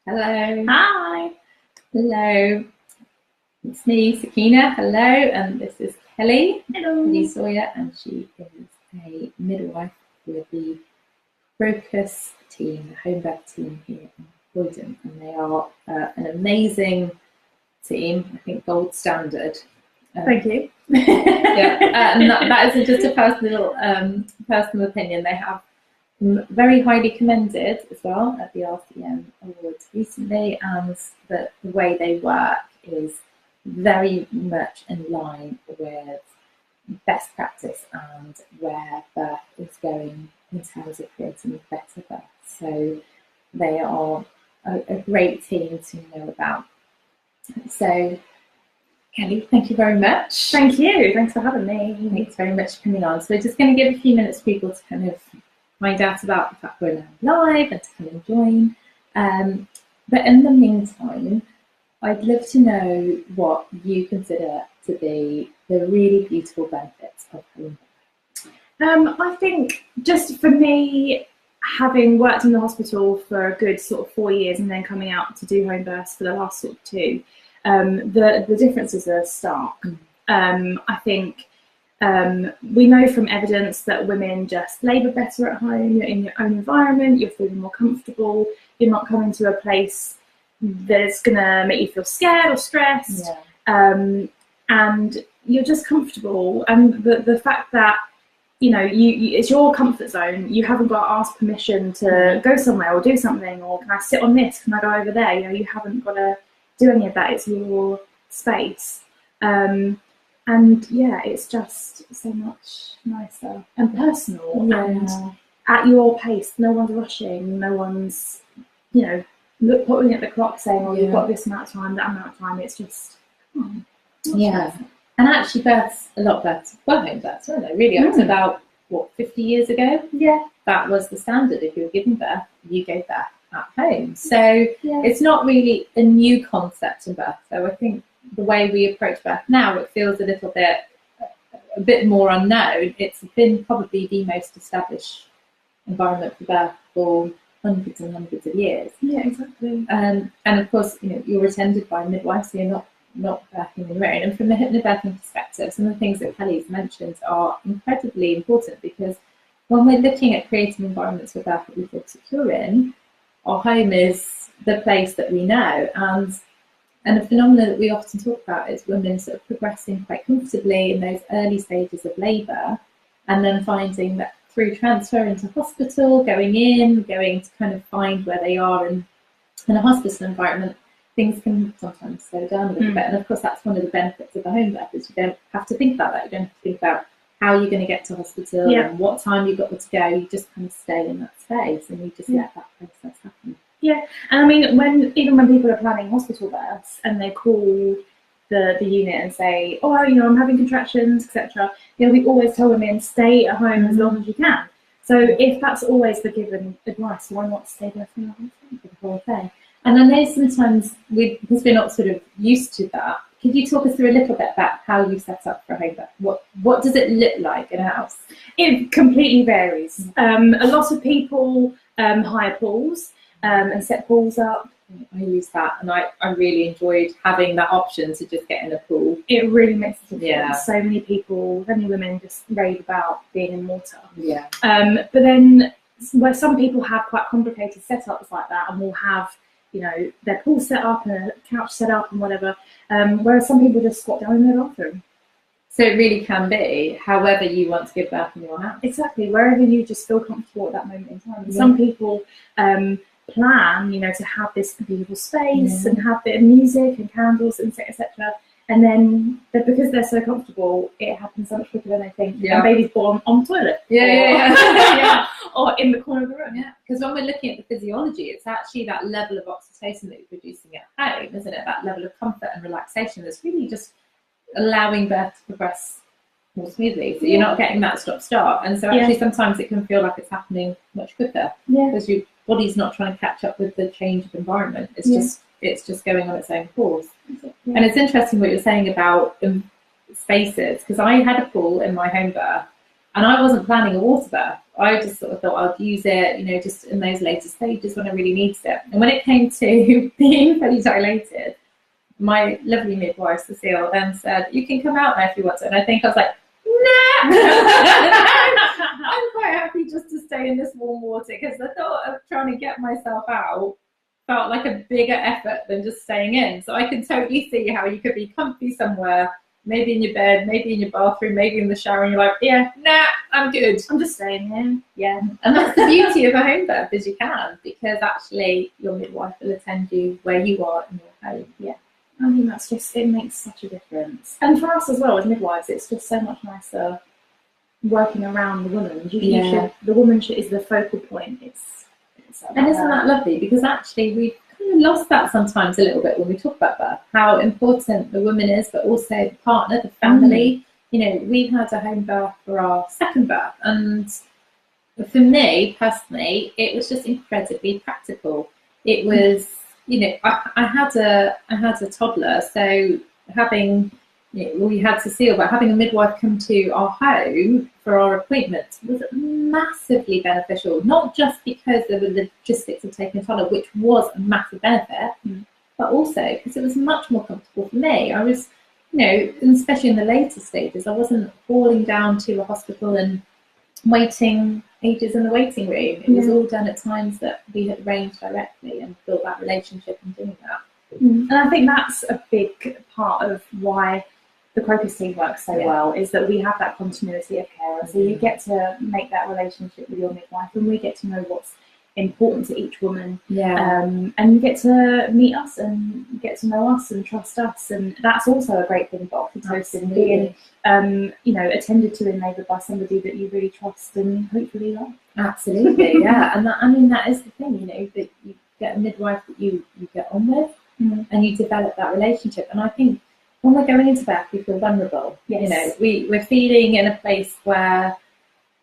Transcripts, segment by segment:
Hello. Hi. Hello. It's me, Sakina. Hello. And this is Kelly. Hello. Kelly Sawyer, and she is a midwife with the Crocus team, the homebirth team here in Croydon. And they are an amazing team, I think gold standard. Thank you. And that isn't just a personal opinion. They have very highly commended as well at the RCM Awards recently, and the way they work is very much in line with best practice and where birth is going in terms of creating better birth. So they are a great team to know about. So Kelly, thank you very much. Thank you. Thanks for having me. Thanks very much for coming on. So we're just going to give a few minutes for people to kind of find out about the fact we're now live and to come and join. But in the meantime, I'd love to know what you consider to be the really beautiful benefits of home birth. I think just for me, having worked in the hospital for a good sort of 4 years and then coming out to do home births for the last sort of 2, the differences are stark. I think we know from evidence that women just labour better at home. You're in your own environment, you're feeling more comfortable, you're not coming to a place that's going to make you feel scared or stressed, and you're just comfortable. And the fact that, you know, it's your comfort zone, you haven't got to ask permission to go somewhere or do something, or can I sit on this, can I go over there, you know, you haven't got to do any of that, it's your space. And yeah, it's just so much nicer and personal and at your pace. No one's rushing, no one's, you know, putting at the clock saying, oh, you've got this amount of time, that amount of time. It's just, and actually births, a lot of births were home births, weren't they? Really, up to about, 50 years ago? Yeah. That was the standard. If you were giving birth, you gave birth at home. So it's not really a new concept in birth. So I think the way we approach birth now, it feels a bit more unknown. It's been probably the most established environment for birth for hundreds and hundreds of years. Yeah, exactly. And of course, you know, you're attended by midwives, so you're not birthing on your own. And from a hypnobirthing perspective, some of the things that Kelly's mentioned are incredibly important, because when we're looking at creating environments for birth that we feel secure in, our home is the place that we know. And a phenomenon that we often talk about is women sort of progressing quite comfortably in those early stages of labour, and then finding that through transfer into hospital, going to kind of find where they are in a hospital environment, things can sometimes slow down a little bit. And of course, that's one of the benefits of the home birth, is you don't have to think about that. You don't have to think about how you're going to get to hospital and what time you've got to go. You just kind of stay in that space and you just let that process happen. Yeah, and I mean, even when people are planning hospital births and they call the unit and say, oh, you know, I'm having contractions, etc., you know, we always tell women, stay at home as long as you can. So if that's always the given advice, why not stay there for the whole thing? And I know sometimes, because we're not sort of used to that, could you talk us through a little bit about how you set up for a home birth? What does it look like in a house? It completely varies. A lot of people hire pools and set pools up. I use that, and I really enjoyed having that option to just get in a pool. It really makes a difference. So many women just rave about being in water. But then where some people have quite complicated setups like that, and will have, you know, their pool set up and a couch set up and whatever, whereas some people just squat down in their bathroom. So it really can be however you want to give birth in your house. Exactly, wherever you just feel comfortable at that moment in time. And some people plan, you know, to have this beautiful space and have a bit of music and candles and etc. And then because they're so comfortable, it happens so much quicker than they think. And baby's born on the toilet. Or in the corner of the room. Yeah, because when we're looking at the physiology, it's actually that level of oxytocin that you're producing at home, isn't it? That level of comfort and relaxation that's really just allowing birth to progress more smoothly. So you're not getting that stop-start. And so actually sometimes it can feel like it's happening much quicker. Because your body's not trying to catch up with the change of environment. It's just going on its own course. And it's interesting what you're saying about spaces, because I had a pool in my home birth, And I wasn't planning a water birth. I just sort of thought I'd use it, just in those later stages when I really needed it. And when it came to being fully dilated, my lovely midwife, Cecile, then said, you can come out now if you want to. And I think I was like, nah, I'm quite happy just to stay in this warm water, because the thought of trying to get myself out felt like a bigger effort than just staying in. So I can totally see how you could be comfy somewhere, maybe in your bed, maybe in your bathroom, maybe in the shower, and you're like, yeah, nah, I'm good. I'm just staying here. Yeah. And that's the beauty of a home birth, is you can, because actually your midwife will attend you where you are in your home. Yeah. I mean, that's just, it makes such a difference. And for us as well as midwives, it's just so much nicer working around the woman. The woman is the focal point. And isn't that lovely? Because actually we've kind of lost that sometimes a little bit when we talk about birth, how important the woman is, but also the partner, the family. We had a home birth for our second birth, and for me personally, it was just incredibly practical. It was, I had a toddler, so having, we had Cecile, but having a midwife come to our home for our appointments was massively beneficial, not just because there were the logistics of taking a toddler, which was a massive benefit, but also because it was much more comfortable for me. I was, and especially in the later stages, I wasn't falling down to a hospital and waiting ages in the waiting room. It was all done at times that we had arranged directly and built that relationship in doing that. And I think that's a big part of why the Crocus team works so well, is that we have that continuity of care. So you get to make that relationship with your midwife, and we get to know what's important to each woman. And you get to meet us and get to know us and trust us, and that's also a great thing about oxytocin, being attended to in labour by somebody that you really trust and hopefully love. Absolutely. And that is the thing, that you get a midwife that you get on with, and you develop that relationship. And I think when we're going into birth, we feel vulnerable. We're feeling in a place where,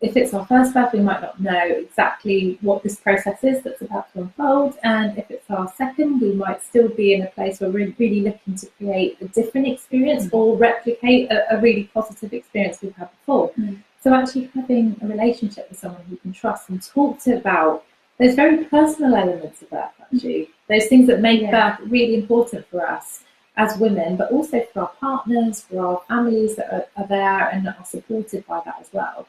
if it's our first birth, we might not know exactly what this process is that's about to unfold. And if it's our second, we might still be in a place where we're really looking to create a different experience or replicate a really positive experience we've had before. So actually having a relationship with someone who can trust and talk to about those very personal elements of birth, actually, those things that make birth really important for us as women, but also for our partners, for our families that are there and are supported by that as well,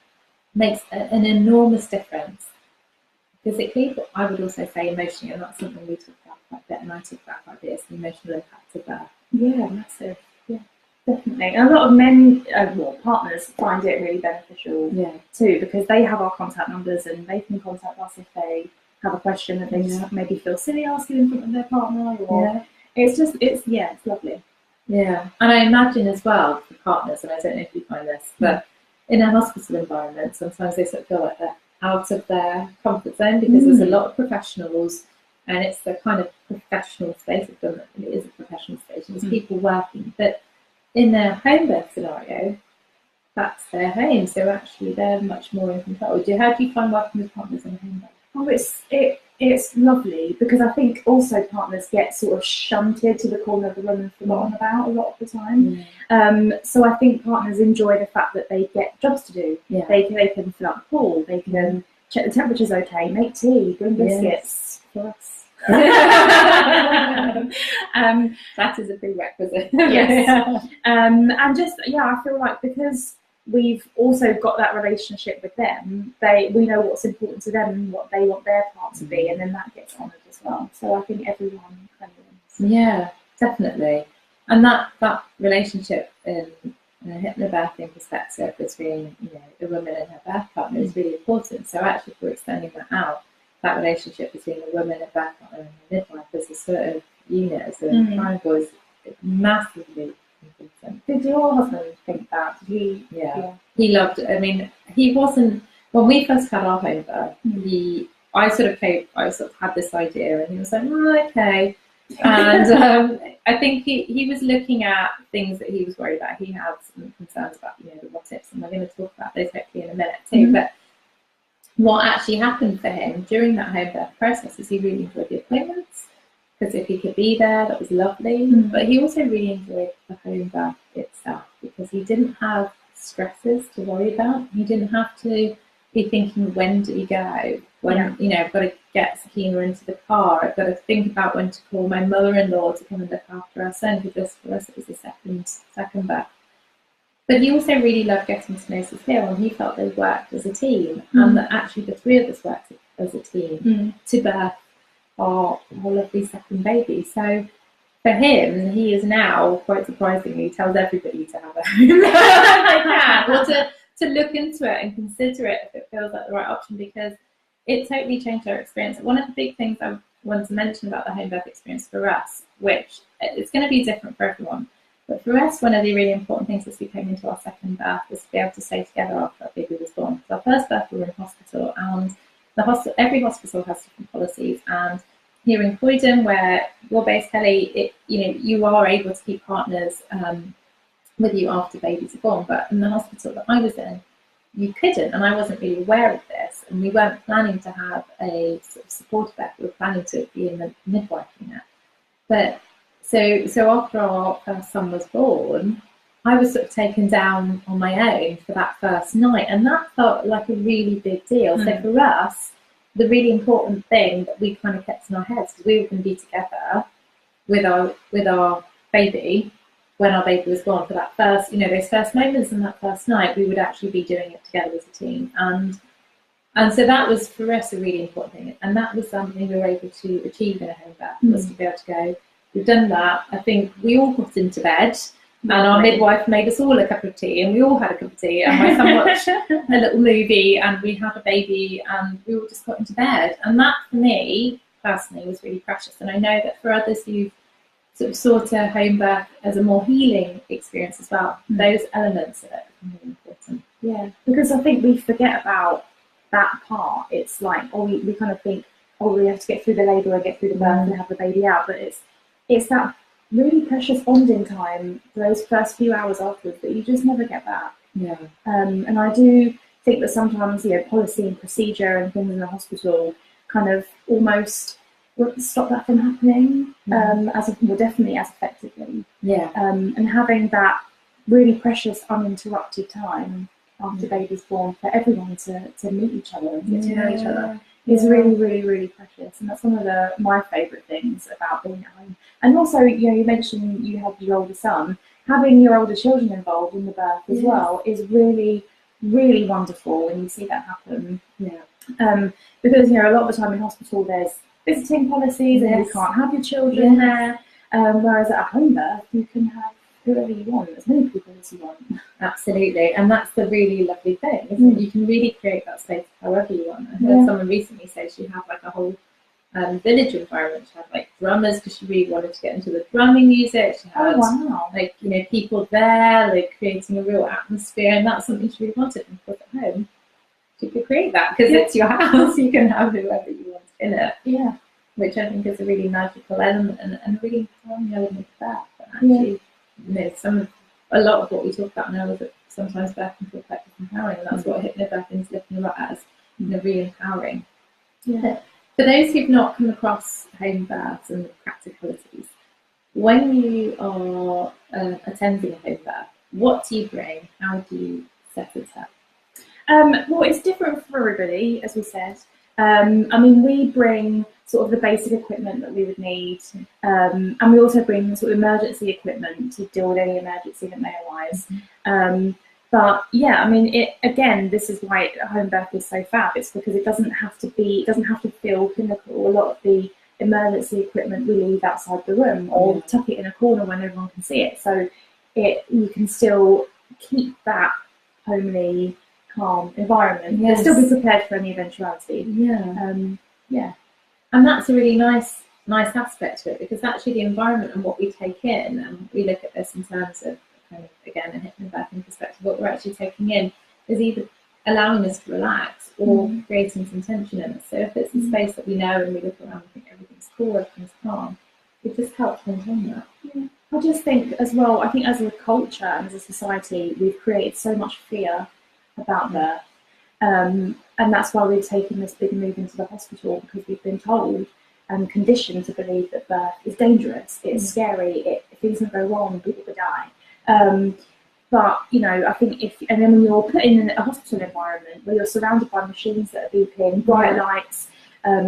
makes an enormous difference physically, but I would also say emotionally, and that's something we talk about quite a bit, and I talk about quite a bit, is the emotional impact of birth. Massive. Definitely. And a lot of men, partners, find it really beneficial too, because they have our contact numbers and they can contact us if they have a question that they just maybe feel silly asking in front of their partner, or it's lovely. And I imagine as well for partners, and I don't know if you find this, but in a hospital environment, sometimes they sort of feel like they're out of their comfort zone, because there's a lot of professionals, and it's the kind of professional space of them. It is a professional space, and there's people working, but in a home birth scenario, that's their home, so actually they're much more in control. How do you find working with partners in a home birth? It's lovely, because I think also partners get sort of shunted to the corner of the room and forgotten about a lot of the time. So I think partners enjoy the fact that they get jobs to do. They can fill up the pool, they can check the temperature's okay, make tea, bring biscuits for us. That is a prerequisite. And just I feel like because we've also got that relationship with them, we know what's important to them and what they want their part to be, and then that gets honoured as well. So I think everyone kind of wins. Yeah, definitely. And that relationship in a hypnobirthing perspective between the woman and her birth partner is really important. So actually, if we're extending that out, that relationship between the woman and birth partner and the midwife as a sort of unit, as a triangle, is massively important. Did your husband think that? Did he? He loved it. I mean, he wasn't, when we first had our home birth, I sort of had this idea, and he was like, okay. And I think he was looking at things that he was worried about. He had some concerns about, the what ifs, and we're going to talk about those hopefully in a minute too. But what actually happened for him during that home birth process is he really enjoyed the appointments, because if he could be there, that was lovely. But he also really enjoyed the home birth itself, because he didn't have stresses to worry about. You didn't have to be thinking, when do we go? When, you know, I've got to get Sakina into the car. I've got to think about when to call my mother-in-law to come and look after our son, because for us it was the second birth. But he also really loved getting to know Sophia, and he felt they worked as a team, and that actually the three of us worked as a team to birth our lovely second baby. So for him, he is now, quite surprisingly, tells everybody to have a home if they can, or to look into it and consider it if it feels like the right option, because it totally changed our experience. One of the big things I want to mention about the home birth experience for us, which it's going to be different for everyone, but for us, one of the really important things as we came into our second birth was to be able to stay together after our baby was born. So our first birth, we were in hospital, and every hospital has different policies. And here in Croydon, where you're based, Kelly, you are able to keep partners with you after babies are born. But in the hospital that I was in, you couldn't, and I wasn't really aware of this. And we weren't planning to have a sort of supportive birth. We were planning to be in the midwife unit. But so after our first son was born, I was sort of taken down on my own for that first night, and that felt like a really big deal. So for us, the really important thing that we kind of kept in our heads was we were going to be together with our baby when our baby was born for that first, those first moments and that first night. We would actually be doing it together as a team, and so that was for us a really important thing, and that was something we were able to achieve in a home birth, was to be able to go. We've done that. I think we all got into bed, and our midwife made us all a cup of tea, and we all had a cup of tea, and my son watched a little movie, and we had a baby, and we all just got into bed. And that, for me, personally, was really precious. And I know that for others who've sort of sought a home birth as a more healing experience as well, those elements of it are really important. Yeah, because I think we forget about that part. It's like, we kind of think, we have to get through the labour and get through the birth and have the baby out, but it's that really precious bonding time, those first few hours afterwards, that you just never get back. Yeah. And I do think that sometimes, policy and procedure and things in the hospital kind of almost stop that from happening, definitely as effectively. Yeah. And having that really precious uninterrupted time after baby's born for everyone to meet each other and get to know each other is really, really, really precious. And that's one of my favourite things about being at home. And also, you mentioned you had your older son. Having your older children involved in the birth as well is really, really wonderful when you see that happen. Yeah. Because, a lot of the time in hospital there's visiting policies and you can't have your children there. Whereas at a home birth, you can have whoever you want, as many people as you want. Absolutely, and that's the really lovely thing, isn't it? You can really create that space however you want. I heard someone recently say she had like a whole village environment. She had like drummers because she really wanted to get into the drumming music. She had people there, like creating a real atmosphere, and that's something she really wanted. And of course, at home, she could create that because it's your house. You can have whoever you want in it. Yeah, which I think is a really magical element and a really empowering element of that. But actually, a lot of what we talk about now is that sometimes birth can feel quite disempowering, and that's what hypnobirthing is looking a lot at, as really empowering. Yeah. For those who've not come across home births and the practicalities, when you are attending a home birth, what do you bring? How do you set it up? Well, it's different for everybody, as we said. We bring sort of the basic equipment that we would need, and we also bring sort of emergency equipment to deal with any emergency that may arise. This is why home birth is so fab. It's because it doesn't have to feel clinical. A lot of the emergency equipment we leave outside the room or tuck it in a corner when everyone can see it, so you can still keep that homely, calm environment. Yes. Still be prepared for any eventuality. And that's a really nice aspect to it, because actually the environment and what we take in, and we look at this in terms of kind of, again, a hypnobirthing perspective, what we're actually taking in is either allowing us to relax or creating some tension in us. So if it's a space that we know and we look around and think everything's cool, everything's calm, it just helps maintain that. I just think as well, as a culture and as a society, we've created so much fear about birth. And that's why we've taken this big move into the hospital, because we've been told and conditioned to believe that birth is dangerous, it's scary, if things can go wrong, people could die. But, you know, I think and then when you're put in a hospital environment where you're surrounded by machines that are beeping, bright lights,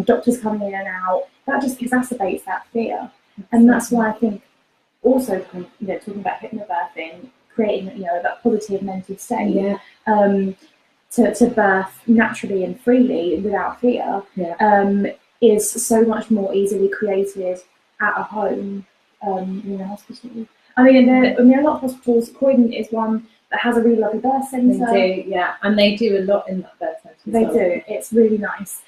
doctors coming in and out, that just exacerbates that fear. And that's why I think also, you know, talking about hypnobirthing, creating, you know, that positive mental state, to birth naturally and freely without fear, is so much more easily created at a home in a hospital. I mean, a lot of hospitals, Croydon is one that has a really lovely birth centre. They do, yeah, and they do a lot in that birth centre. They do, it's really nice.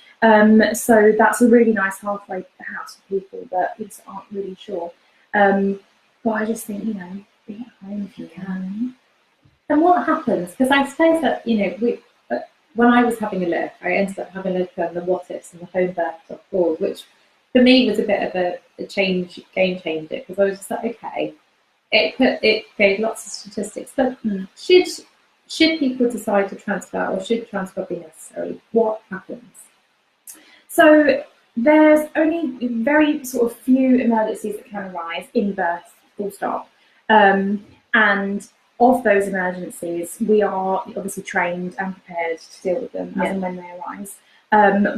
So that's a really nice halfway house for people that just aren't really sure. But I just think, you know, be at home if you can. And what happens? Because I suppose that, you know, when I was having a look, I ended up having a look on the what ifs and the homebirth.org, which for me was a bit of a game changer, because I was just like, okay, it gave lots of statistics, but should people decide to transfer, or should transfer be necessary? What happens? So there's only very sort of few emergencies that can arise in birth, full stop. And of those emergencies, we are obviously trained and prepared to deal with them as and when they arise.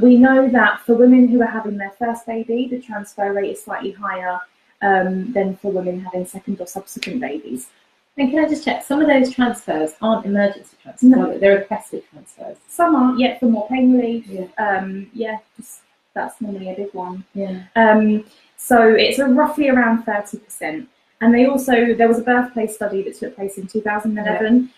We know that for women who are having their first baby, the transfer rate is slightly higher than for women having second or subsequent babies. And can I just check, some of those transfers aren't emergency transfers, no. They're requested transfers. Some aren't, yet for more pain relief. That's normally a big one. So it's roughly around 30%. And there was a birthplace study that took place in 2011,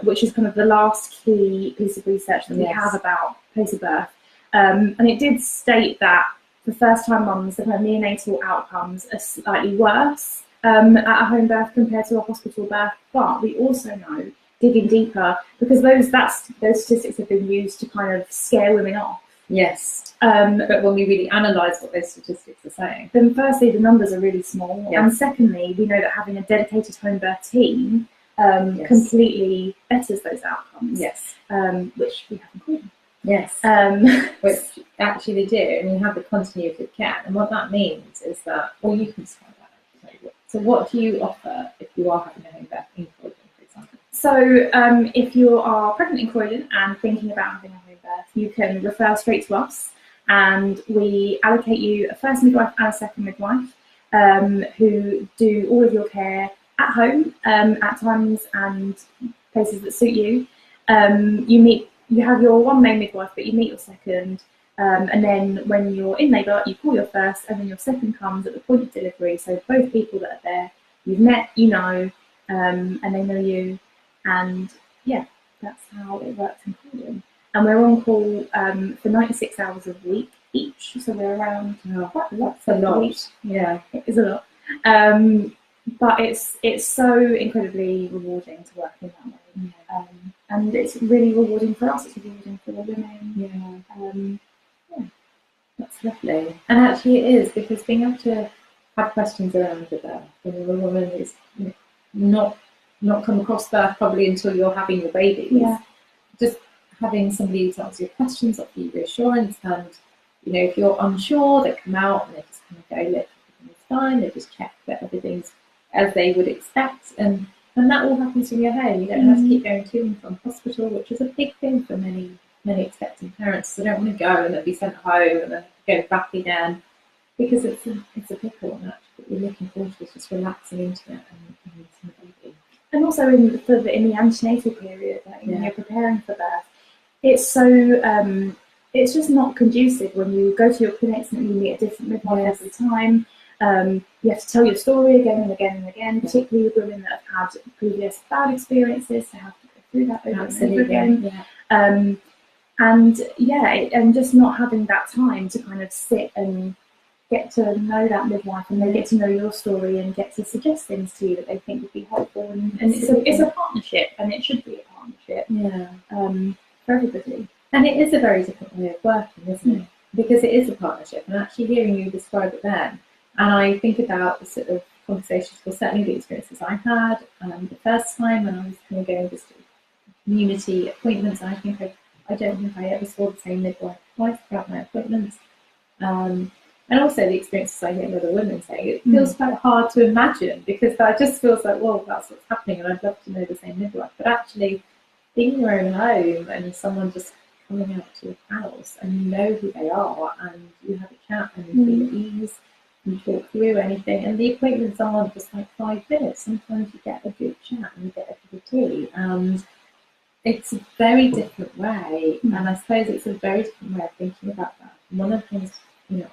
which is kind of the last key piece of research that we have about place of birth. And it did state that for first-time mums, the kind of neonatal outcomes are slightly worse at a home birth compared to a hospital birth. But we also know, digging deeper, because those statistics have been used to kind of scare women off. Yes. But when we really analyse what those statistics are saying, then firstly, the numbers are really small, and secondly, we know that having a dedicated home birth team completely betters those outcomes. Which we have in Croydon. Which actually they do, and you have the continuity of care. And what that means is that, or you can describe that. So what do you offer if you are having a home birth in Croydon, for example? So if you are pregnant in Croydon and thinking about having a home birth, you can refer straight to us, and we allocate you a first midwife and a second midwife who do all of your care at home at times and places that suit you. You have your one main midwife, but you meet your second, and then when you're in labour, you call your first, and then your second comes at the point of delivery. So both people that are there, you've met, you know, and they know you, and that's how it works in Croydon. And we're on call for 96 hours a week each, so we're around quite a lot. That's a lot. Yeah, it is a lot. But it's so incredibly rewarding to work in that way. And it's really rewarding for us, it's rewarding for the women. That's lovely. And actually it is, because being able to have questions around the birth, when you're a woman is not come across birth probably until you're having your babies. Just having somebody to answer your questions, offer you reassurance, and you know, if you're unsure, they come out and they just kind of go, look, everything's fine. They just check that everything's as they would expect, and that all happens from your home. You don't have to keep going to and from hospital, which is a big thing for many expecting parents. They don't want to go and then be sent home and then go back again, because it's a big one. What you're looking forward to is just relaxing into it and meeting the baby. And also in the antenatal period, when you're preparing for birth, it's so it's just not conducive when you go to your clinics and you meet a different midwife every time. You have to tell your story again and again and again, particularly with women that have had previous bad experiences, to have to go through that over and over again. And just not having that time to kind of sit and get to know that midwife, and they get to know your story and get to suggest things to you that they think would be helpful. And it's a partnership, and it should be a partnership for everybody. And it is a very different way of working, isn't it? Because it is a partnership, and actually hearing you describe it then, and I think about the sort of conversations, or certainly the experiences I had the first time when I was kind of going to community appointments. I don't think I ever saw the same midwife twice throughout my appointments. And also the experiences I hear other women saying, it feels quite hard to imagine, because that just feels like, well, that's what's happening, and I'd love to know the same midwife. But actually, being in your own home and someone just coming out to your house and you know who they are and you have a chat and you feel at ease and talk through anything, and the appointments are just like 5 minutes. Sometimes you get a good chat and you get a cup of tea, and it's a very different way, and I suppose it's a very different way of thinking about that. And one of the things,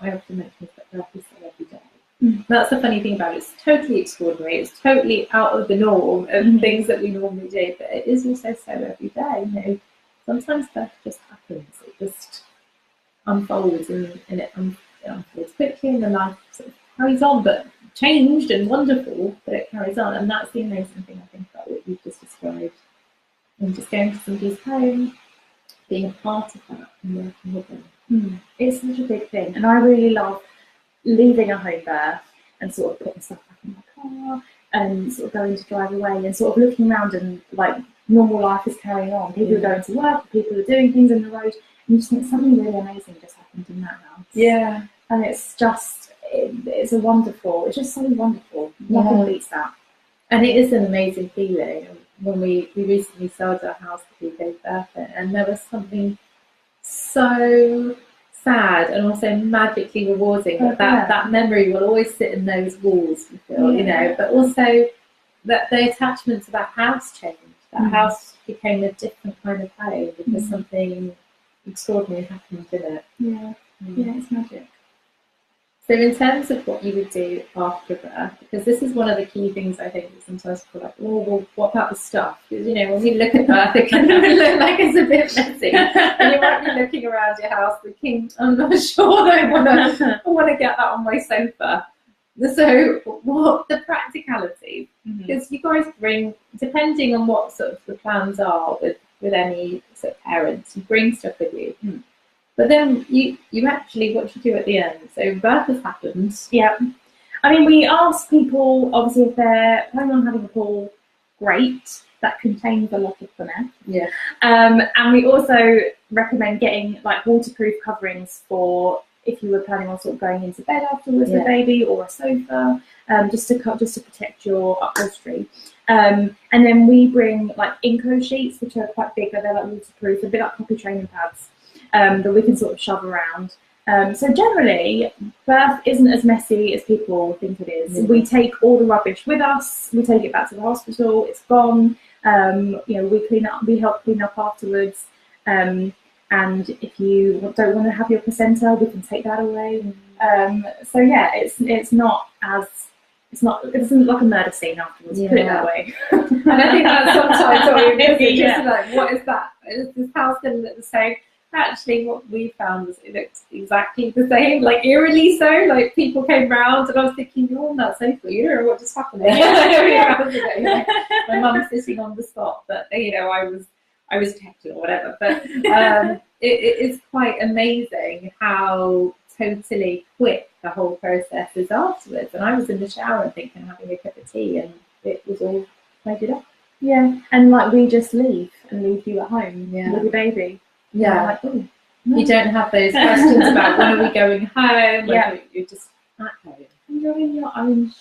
I often mention is that birth is so every day. That's the funny thing about it. It's totally extraordinary. It's totally out of the norm of things that we normally do, but it is also so every day. Sometimes birth just happens. It just unfolds, and it unfolds quickly, and the life sort of carries on, but changed and wonderful, but it carries on. And that's the amazing thing, I think, about what you've just described. And just going to somebody's home, being a part of that and working with them. It's such a big thing, and I really love leaving a home birth and sort of putting stuff back in my car and sort of going to drive away and sort of looking around, and like normal life is carrying on. People are going to work, people are doing things in the road, and you just think something really amazing just happened in that house. Yeah. And it's just, it's just so wonderful. Nothing beats that. And it is an amazing feeling. When we recently sold our house that we gave birth in, and there was something so sad and also magically rewarding that memory will always sit in those walls, you feel, but also that the attachment to that house changed. That house became a different kind of home because something extraordinary happened in it. Yeah, it's magic. So in terms of what you would do after birth, because this is one of the key things I think that sometimes people are like, oh, well, what about the stuff? Because, when we look at birth, it can look like it's a bit messy. And you might be looking around your house thinking, I'm not sure that I want to get that on my sofa. So what the practicality? Because you guys bring, depending on what sort of the plans are with any sort of parents, you bring stuff with you. But then you actually, what you do at the end. So birth has happened. Yeah. I mean, we ask people, obviously, if they're planning on having a pool, great. That contains a lot of fun. Yeah. And we also recommend getting like waterproof coverings for if you were planning on sort of going into bed afterwards with baby, or a sofa, just to protect your upholstery. And then we bring like Inco sheets, which are quite big, but they're like waterproof, a bit like puppy training pads. That we can sort of shove around. So generally, birth isn't as messy as people think it is. We take all the rubbish with us. We take it back to the hospital. It's gone. We clean up. We help clean up afterwards. And if you don't want to have your placenta, we can take that away. So yeah, it doesn't look like a murder scene afterwards. Put it that way. And I think that's sometimes what we just like, what is that? Is this house going to look the same? Actually, what we found was it looked exactly the same, like eerily so. Like people came round, and I was thinking, you're on that sofa, you don't know what just happened. My mum's sitting on the spot, but I was detected or whatever. But it is quite amazing how totally quick the whole process is afterwards. And I was in the shower and thinking, having a cup of tea, and it was all tidied up. Yeah, and like we just leave you at home with your baby. Yeah, like, oh, no. You don't have those questions about when are we going home. You're just at home. You're in your own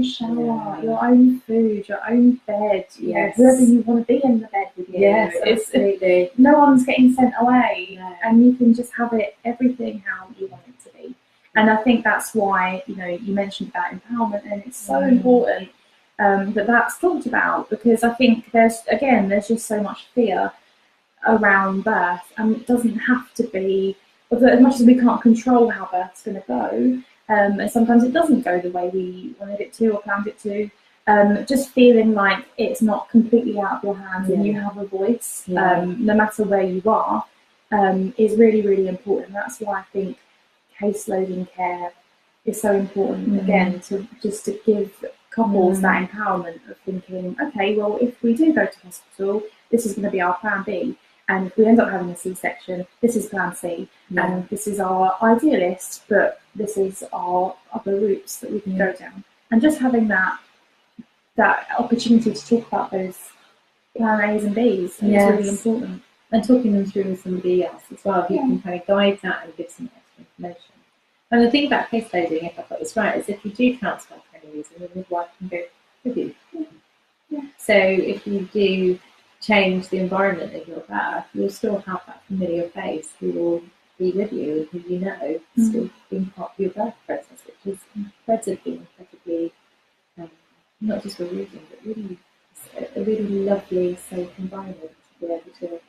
shower, your own food, your own bed. Whoever you want to be in the bed with you. Yes, absolutely. No one's getting sent away, and you can just have everything how you want it to be. And I think that's why you mentioned about empowerment, and it's so important that that's talked about, because I think there's just so much fear around birth, and it doesn't have to be, as much as we can't control how birth's going to go, and sometimes it doesn't go the way we wanted it to or planned it to, just feeling like it's not completely out of your hands and you have a voice, no matter where you are, is really, really important. That's why I think caseloading care is so important, again, to give couples that empowerment of thinking, okay, well, if we do go to hospital, this is going to be our plan B. And if we end up having a C-section, this is plan C. And this is our idealist, but this is our other routes that we can go down. And just having that opportunity to talk about those plan A's and B's is really important. And talking them through with somebody else as well, who can kind of guide that and give some extra information. And the thing about case loading, if I've got this right, is if you do transfer for any reason, the midwife can go with you. Yeah. So if you do change the environment of your birth, you'll still have that familiar face who will be with you and who you know still being part of your birth process, which is incredibly, not just rewarding, but really a really lovely, safe environment to be able to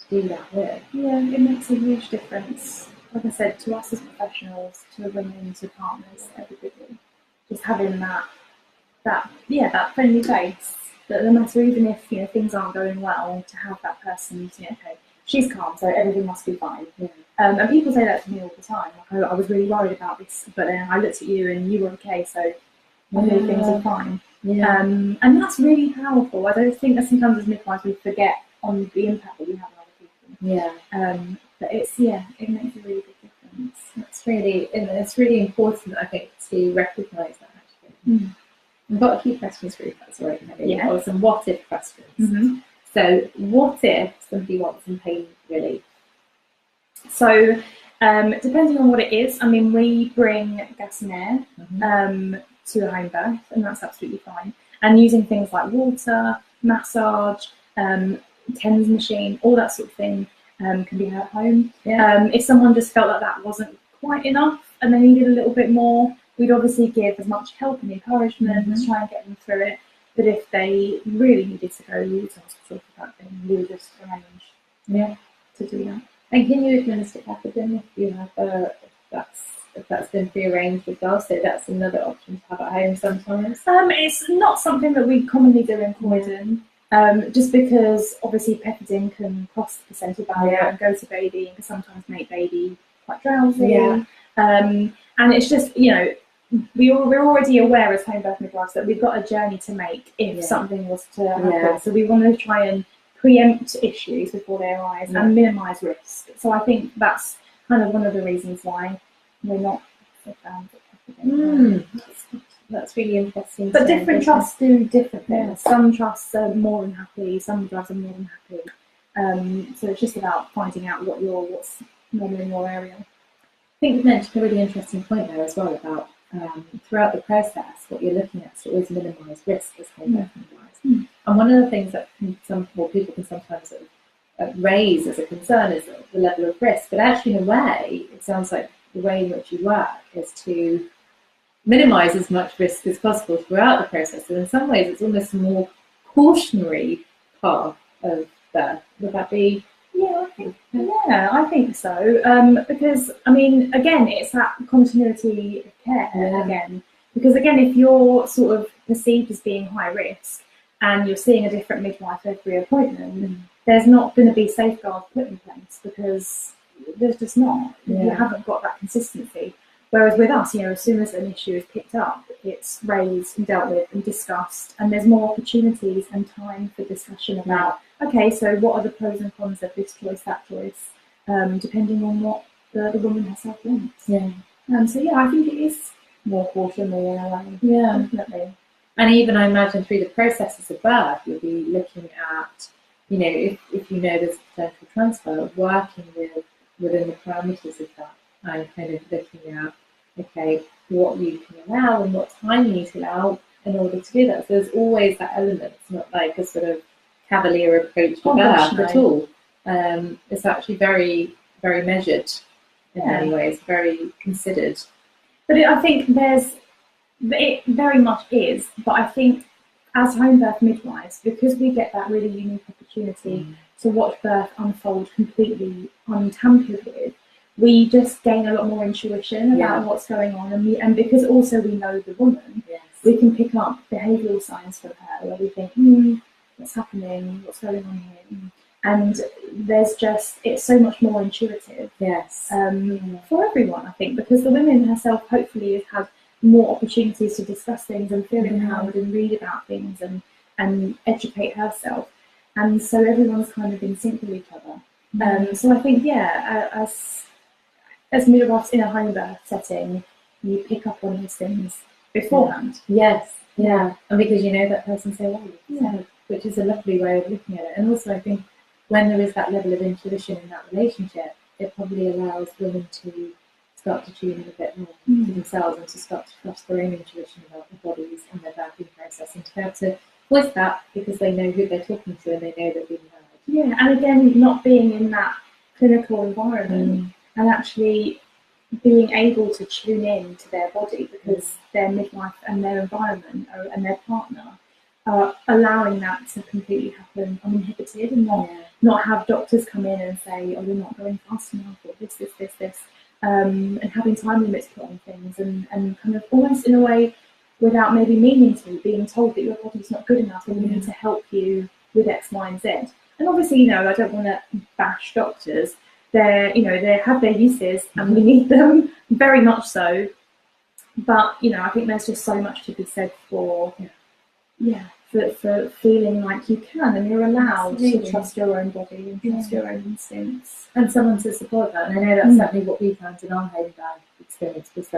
do that with. Yeah, it makes a huge difference. Like I said, to us as professionals, to women, to partners, everybody, just having that friendly face. That no matter, even if things aren't going well, to have that person, okay, she's calm, so everything must be fine. Yeah. And people say that to me all the time. Like, I was really worried about this, but then I looked at you and you were okay, so I know things are fine. Yeah. And that's really powerful. I don't think that sometimes as midwives we forget on the impact that we have on other people. Yeah. But it makes a really big difference. It's really important, I think, to recognise that actually. I've got a few questions for you, if that's all right, Kelly. Yeah. Or some what if questions. So, what if somebody wants some pain relief? So, depending on what it is, I mean, we bring gas and air to a home birth, and that's absolutely fine. And using things like water, massage, TENS machine, all that sort of thing can be at home. Yeah. If someone just felt like that wasn't quite enough and they needed a little bit more, we'd obviously give as much help and encouragement to try and get them through it. But if they really needed to go to hospital for that thing, we would just arrange to do that. And can you administer pathogen if you have if that's been prearranged as well? So that's another option to have at home sometimes. It's not something that we commonly do in Croydon, just because obviously pethidine can cross the placenta barrier and go to baby and can sometimes make baby quite drowsy. Yeah. And it's just, we're already aware as home birth midwives that we've got a journey to make if something was to happen. So we want to try and preempt issues before they arise and minimise risk. So I think that's kind of one of the reasons why we're not That's really interesting. But different trusts do different things. Some trusts are more than happy, some trusts are more than happy. So it's just about finding out what's normal in your area. I think you mentioned a really interesting point there as well about throughout the process, what you're looking at is to always minimise risk as home birth midwives. And one of the things that people can sometimes raise as a concern is the level of risk. But actually, in a way, it sounds like the way in which you work is to minimise as much risk as possible throughout the process. And in some ways, it's almost a more cautionary part of birth. Would that be? Yeah, I think so. Because, I mean, again, it's that continuity of care again. Because, again, if you're sort of perceived as being high risk and you're seeing a different midwife every appointment, there's not going to be safeguards put in place because there's just not. You haven't got that consistency. Whereas with us, as soon as an issue is picked up, it's raised and dealt with and discussed, and there's more opportunities and time for discussion about, okay, so what are the pros and cons of this choice, that choice, depending on what the woman herself wants. So I think it is more cautionary in a way. Definitely. And even I imagine through the processes of birth, you'll be looking at, if there's potential transfer, working within the parameters of that and kind of looking at, okay, what you can allow and what time you need to allow in order to do that. So there's always that element. It's not like a sort of cavalier approach to birth at all. It's actually very, very measured in many ways, very considered. But I think it very much is, but I think as home birth midwives, because we get that really unique opportunity to watch birth unfold completely untampered with, we just gain a lot more intuition about what's going on, and because also we know the woman, we can pick up behavioural signs from her where we think, what's happening, what's going on here, and it's so much more intuitive. For everyone, I think, because the woman herself hopefully has had more opportunities to discuss things and feel empowered and read about things and educate herself, and so everyone's kind of in sync with each other. So I think as midwives in a home birth setting, you pick up on these things beforehand. And because you know that person so well, which is a lovely way of looking at it. And also I think when there is that level of intuition in that relationship, it probably allows women to start to tune in a bit more to themselves and to start to trust their own intuition about their bodies and their birthing process, and to be able to voice that because they know who they're talking to and they know they're being heard. Yeah, and again, not being in that clinical environment and actually being able to tune in to their body, because their midwife and their environment and their partner are allowing that to completely happen uninhibited, and not have doctors come in and say, oh, you're not going fast enough, or this, and having time limits put on things, and kind of almost in a way, without maybe meaning to, being told that your body's not good enough and we need to help you with X, Y, and Z. And obviously, I don't want to bash doctors. They have their uses and we need them, very much so. But, I think there's just so much to be said for feeling like you can and you're allowed to trust your own body and trust your own instincts. And someone to support that. And I know that's certainly what we found in our home birth experience, was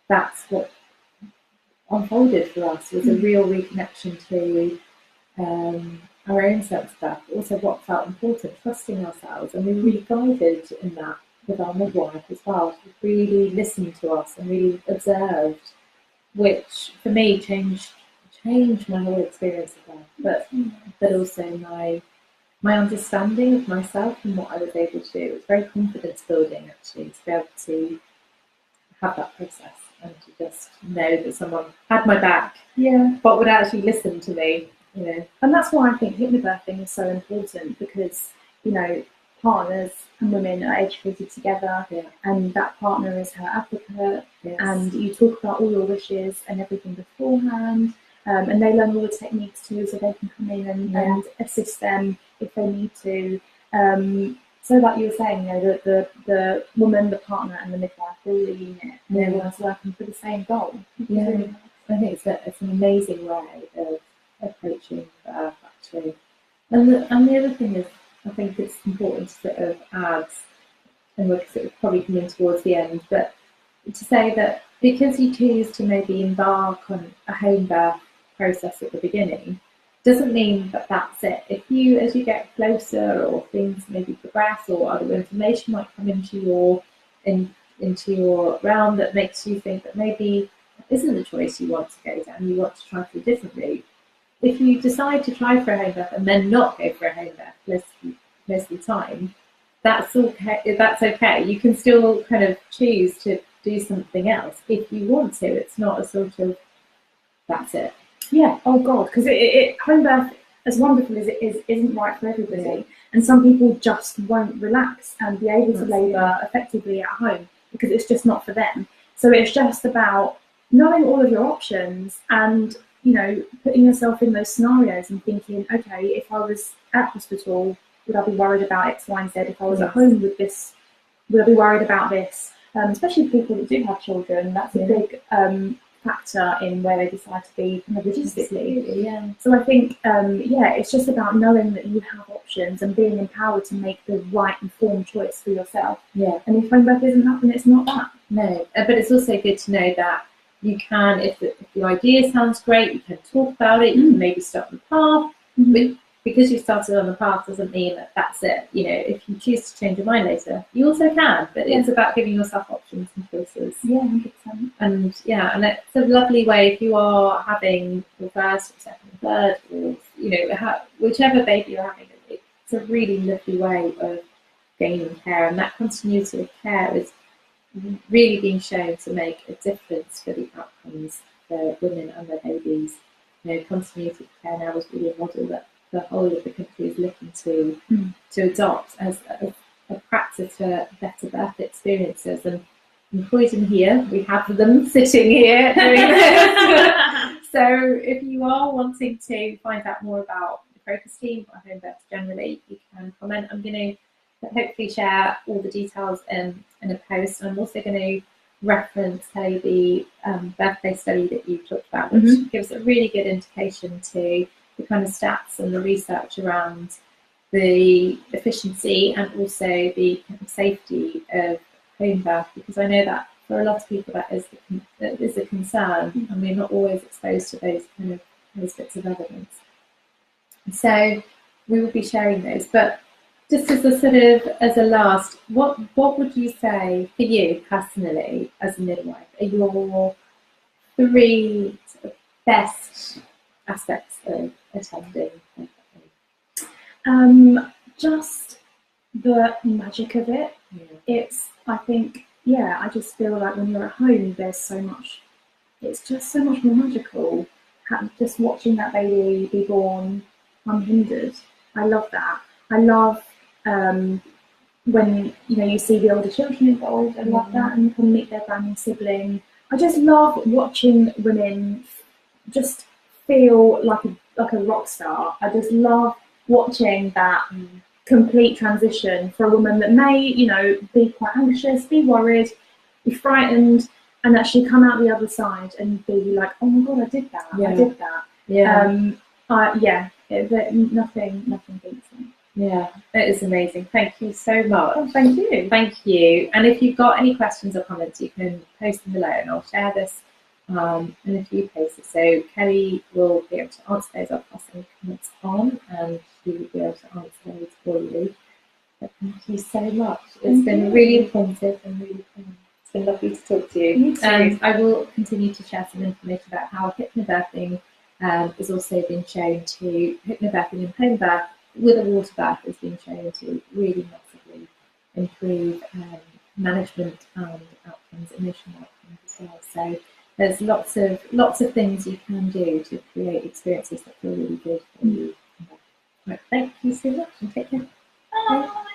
that's what unfolded for us, was a real reconnection to our own sense of that, but also what felt important, trusting ourselves. And we were really guided in that with our midwife as well, to really listen to us and really observed, which for me changed my whole experience of that, but also my understanding of myself and what I was able to do. It was very confidence building, actually, to be able to have that process and to just know that someone had my back, but would actually listen to me. And that's why I think hypnobirthing is so important, because partners and women are educated together, and that partner is her advocate, and you talk about all your wishes and everything beforehand, and they learn all the techniques too, so they can come in and assist them if they need to. So like you were saying, the woman, the partner and the midwife are all in it, and everyone's working for the same goal. I think it's an amazing way of approaching birth, actually. And the other thing is, I think it's important to sort of add, and we're sort of probably coming towards the end, but to say that because you choose to maybe embark on a home birth process at the beginning, doesn't mean that that's it. If you, as you get closer, or things maybe progress, or other information might come into your realm that makes you think that maybe that isn't the choice you want to go down, you want to try for a different route. If you decide to try for a home birth and then not go for a home birth most of the time, that's okay. That's okay. You can still kind of choose to do something else if you want to. It's not a sort of that's it. Yeah. Oh God, because home birth, as wonderful as it is, isn't right for everybody, and some people just won't relax and be able to labour effectively at home because it's just not for them. So it's just about knowing all of your options and putting yourself in those scenarios and thinking, okay, if I was at hospital, would I be worried about X, Y, and Z? If I was at home with this, would I be worried about this? Especially people that do have children, that's a big factor in where they decide to be kind of logistically. So I think, it's just about knowing that you have options and being empowered to make the right informed choice for yourself. And if home birth isn't that, then it's not that. No, but it's also good to know that you can, if the idea sounds great, you can talk about it, you can maybe start on the path, but because you started on the path doesn't mean that that's it. If you choose to change your mind later, you also can, but it's about giving yourself options and choices. 100%. And it's a lovely way, if you are having your first or second or third, or whichever baby you're having, it's a really lovely way of gaining care, and that continuity of care is really being shown to make a difference for the outcomes for women and their babies. Continuity of care now is really a model that the whole of the country is looking to adopt as a practice for better birth experiences. And in Croydon here, we have them sitting here doing this. So if you are wanting to find out more about the Crocus team or home birth generally, you can comment. I'm going to hopefully share all the details in a post. I'm also going to reference, Kelly, the birthday study that you talked about, which gives a really good indication to the kind of stats and the research around the efficiency and also the kind of safety of home birth, because I know that for a lot of people that is a concern, and we're not always exposed to those bits of evidence. So we will be sharing those, but Just as a sort of, as a last, what would you say for you personally as a midwife are your 3 sort of best aspects of attending? Just the magic of it. It's, I think, I just feel like when you're at home, there's so much, it's just so much more magical. Just watching that baby be born unhindered. I love that. I love when you see the older children involved. I love that, and you can meet their brand new sibling. I just love watching women just feel like a rock star. I just love watching that complete transition for a woman that may, be quite anxious, be worried, be frightened, and actually come out the other side and be like, oh my God, I did that. I did that. Nothing beats it. Yeah, that is amazing. Thank you so much. Oh, thank you. Thank you. And if you've got any questions or comments, you can post them below, and I'll share this in a few places. So Kelly will be able to answer those. I'll pass any comments on, and she will be able to answer those for you. But thank you so much. It's been really informative and really fun. It's been lovely to talk to you. And I will continue to share some information about how hypnobirthing has also been shown to, hypnobirthing and home birth with a water bath has been shown to really massively improve management and outcomes, emotional outcomes as well. So there's lots of things you can do to create experiences that feel really good for you. Right, thank you so much, and take care. Bye.